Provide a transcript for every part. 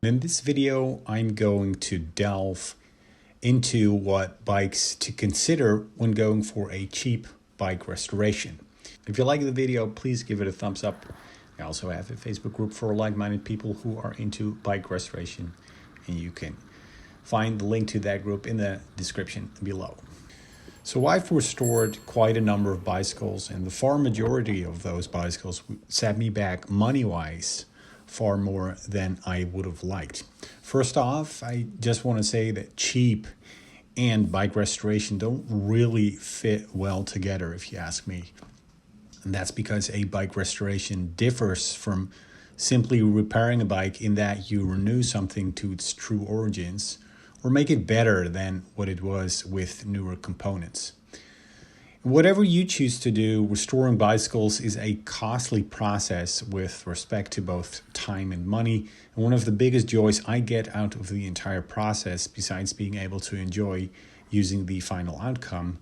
In this video, I'm going to delve into what bikes to consider when going for a cheap bike restoration. If you like the video, please give it a thumbs up. I also have a Facebook group for like-minded people who are into bike restoration, and you can find the link to that group in the description below. So I've restored quite a number of bicycles, and the far majority of those bicycles set me back money-wise far more than I would have liked. First off, I just want to say that cheap and bike restoration don't really fit well together, if you ask me. And that's because a bike restoration differs from simply repairing a bike in that you renew something to its true origins or make it better than what it was with newer components. Whatever you choose to do, restoring bicycles is a costly process with respect to both time and money. And one of the biggest joys I get out of the entire process, besides being able to enjoy using the final outcome,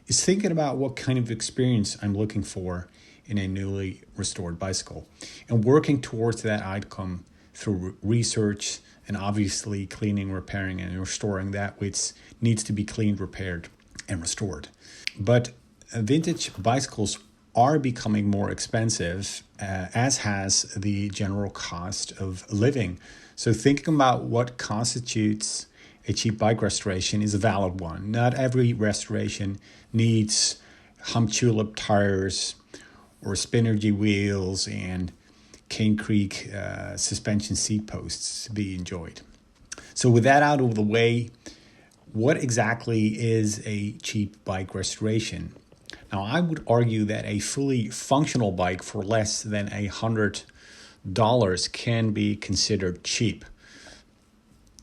is thinking about what kind of experience I'm looking for in a newly restored bicycle and working towards that outcome through research and obviously cleaning, repairing, and restoring that which needs to be cleaned, repaired, and restored. But vintage bicycles are becoming more expensive, as has the general cost of living. So thinking about what constitutes a cheap bike restoration is a valid one. Not every restoration needs hump tulip tires or Spinergy wheels and Cane Creek suspension seat posts to be enjoyed. So with that out of the way, what exactly is a cheap bike restoration? Now, I would argue that a fully functional bike for less than $100 can be considered cheap.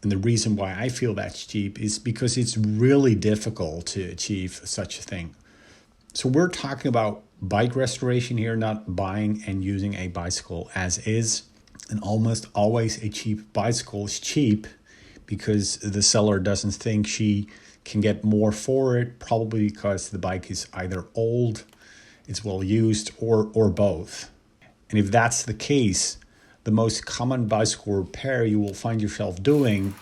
And the reason why I feel that's cheap is because it's really difficult to achieve such a thing. So we're talking about bike restoration here, not buying and using a bicycle as is. And almost always a cheap bicycle is cheap because the seller doesn't think she can get more for it, probably because the bike is either old, it's well used, or both. And if that's the case, the most common bicycle repair you will find yourself doing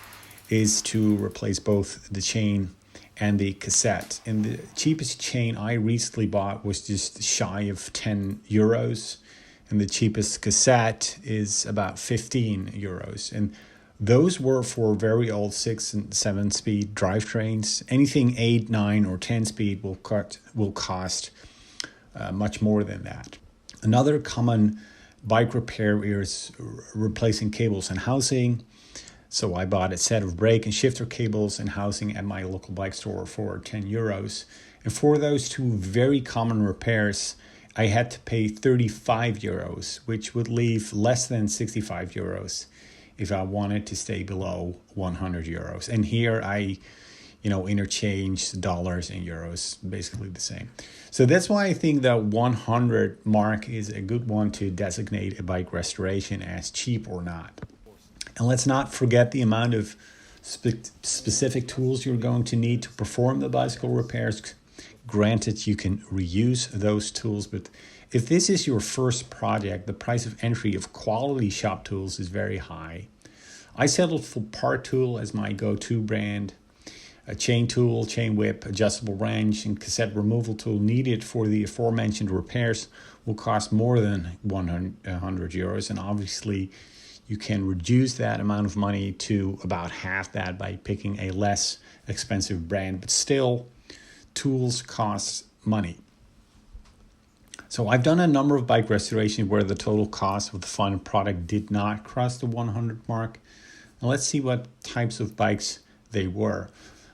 is to replace both the chain and the cassette. And the cheapest chain I recently bought was just shy of 10 euros, and the cheapest cassette is about 15 euros. And those were for very old 6 and 7 speed drivetrains. Anything 8, 9, or 10 speed will cost much more than that. Another common bike repair is replacing cables and housing. So I bought a set of brake and shifter cables and housing at my local bike store for 10 euros. And for those two very common repairs, I had to pay 35 euros, which would leave less than 65 euros if I wanted to stay below 100 euros. And here I, interchange dollars and euros, basically the same. So that's why I think the 100 mark is a good one to designate a bike restoration as cheap or not. And let's not forget the amount of specific tools you're going to need to perform the bicycle repairs. Granted, you can reuse those tools, but if this is your first project, the price of entry of quality shop tools is very high. I settled for Part Tool as my go-to brand. A chain tool, chain whip, adjustable wrench, and cassette removal tool needed for the aforementioned repairs will cost more than 100 euros. And obviously, you can reduce that amount of money to about half that by picking a less expensive brand. But still, tools cost money. So I've done a number of bike restorations where the total cost of the final product did not cross the 100 mark. Now let's see what types of bikes they were.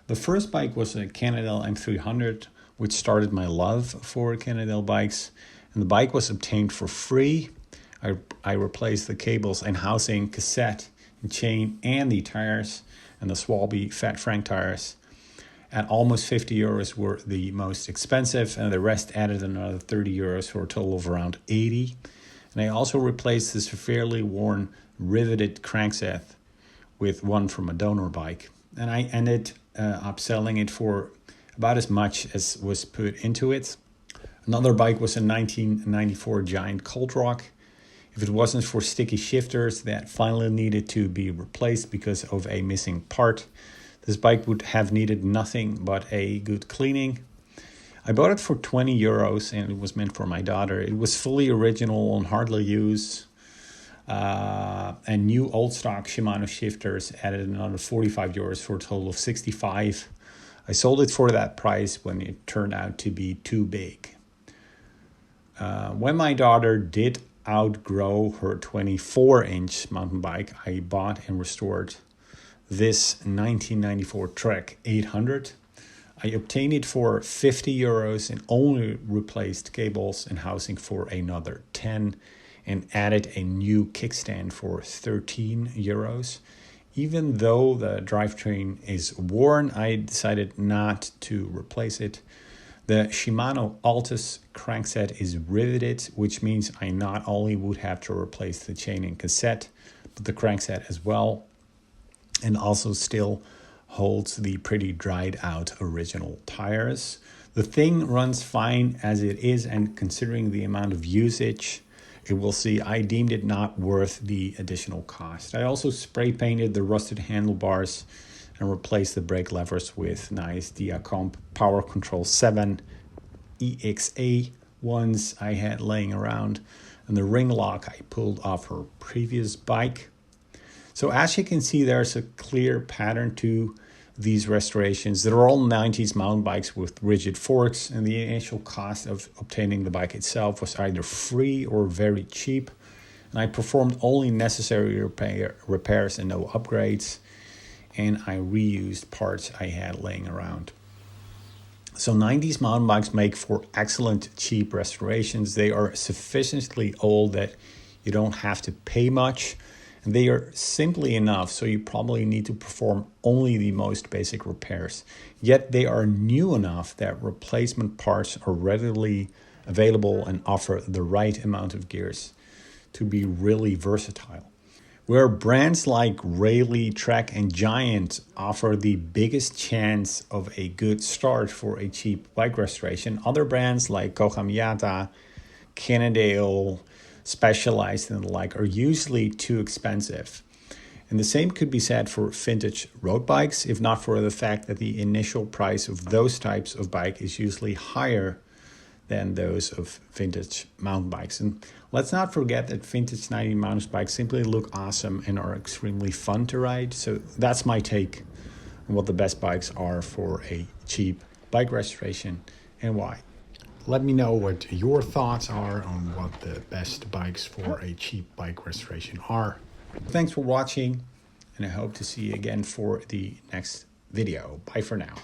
The first bike was a Cannondale M300, which started my love for Cannondale bikes. And the bike was obtained for free. I replaced the cables and housing, cassette and chain, and the tires, and the Swalby Fat Frank tires at almost 50 euros were the most expensive, and the rest added another 30 euros for a total of around 80. And I also replaced this severely worn riveted crankset with one from a donor bike. And I ended up selling it for about as much as was put into it. Another bike was a 1994 Giant Colt Rock. If it wasn't for sticky shifters that finally needed to be replaced because of a missing part, this bike would have needed nothing but a good cleaning. I bought it for 20 euros and it was meant for my daughter. It was fully original on hardly used, and new old stock Shimano shifters added another 45 euros for a total of 65. I sold it for that price when it turned out to be too big. When my daughter did outgrow her 24-inch mountain bike, I bought and restored this 1994 Trek 800. I obtained it for 50 euros and only replaced cables and housing for another 10 and added a new kickstand for 13 euros. Even though the drivetrain is worn, I decided not to replace it. The Shimano Altus crankset is riveted, which means I not only would have to replace the chain and cassette, but the crankset as well, and also still holds the pretty dried out original tires. The thing runs fine as it is, and considering the amount of usage it will see, I deemed it not worth the additional cost. I also spray painted the rusted handlebars and replace the brake levers with nice Diacomp Power Control 7 EXA ones I had laying around, and the ring lock I pulled off her previous bike. So as you can see, there's a clear pattern to these restorations. They're all 90s mountain bikes with rigid forks, and the initial cost of obtaining the bike itself was either free or very cheap, and I performed only necessary repairs and no upgrades, and I reused parts I had laying around. So 90s mountain bikes make for excellent cheap restorations. They are sufficiently old that you don't have to pay much, and they are simply enough, so you probably need to perform only the most basic repairs. Yet they are new enough that replacement parts are readily available and offer the right amount of gears to be really versatile. Where brands like Rayleigh, Trek, and Giant offer the biggest chance of a good start for a cheap bike restoration, other brands like Koga Miyata, Cannondale, Specialized, and the like are usually too expensive. And the same could be said for vintage road bikes, if not for the fact that the initial price of those types of bike is usually higher than those of vintage mountain bikes. And let's not forget that vintage 90 mountain bikes simply look awesome and are extremely fun to ride. So that's my take on what the best bikes are for a cheap bike restoration and why. Let me know what your thoughts are on what the best bikes for a cheap bike restoration are. Thanks for watching, and I hope to see you again for the next video. Bye for now.